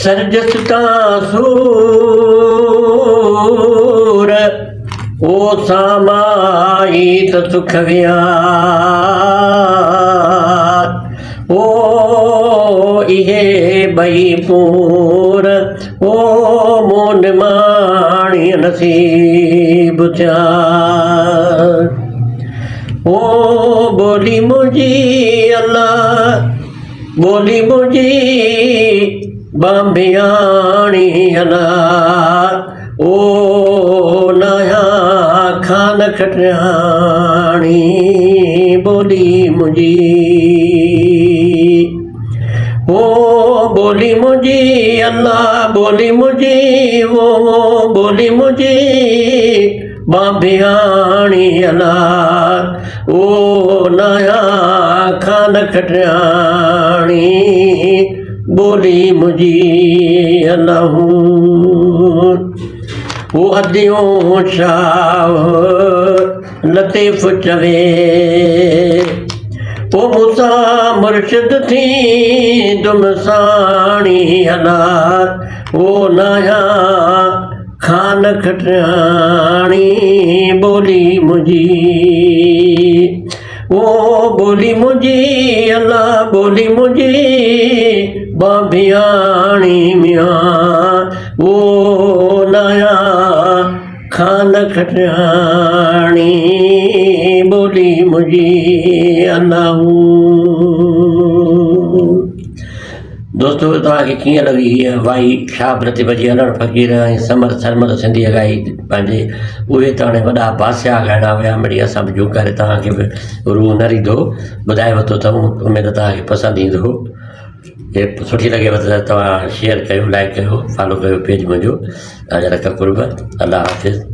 सरजस तासूर ओ सामाई त सुख वियार ओ इहे बई पूर ओ मोन माणी नसीब चार ओ बोली मुझी अल्लाह बोली मुझी बांबियाणी अल्लाह ओ नया खान खटियाणी बोली मुझी ओ बोली मुझी अल्लाह बोली मुझी वो बोली मुझी बांबियाणी अल्लाह ओ नया खान खटियाणी बोली मुझी अल्लाह वो अदियों शाह लतीफ़ चवे ओ मूसा मुर्शिद थी तुम साणी अल्लाह ओ नया खान खटियाणी बोली मुझी ओ बोली मुझी अल्लाह बोली मुझी बांबियाणी मियाँ ओ नया खान खटियाणी बोली मुझी अल्लाह। दोस्तों तव्हांखे कीअं लॻी हीअ वाई शाह प्रतिभ जी अलड़ फ़क़ीर ऐं समर सरमद सिंधी ॻाई पंहिंजे उहे त हाणे वॾा बादशाह ॻाइणा हुया मिड़ी असां बि जो करे तव्हांखे बि रूह न रींदो ॿुधाए वरितो अथऊं उमेद तव्हांखे पसंदि ईंदो हे सुठी लॻेव त तव्हां शेयर कयो लाइक कयो फॉलो कयो पेज मुंहिंजो तव्हांजा रख कुर्ब अल्लाह हाफ़िज़।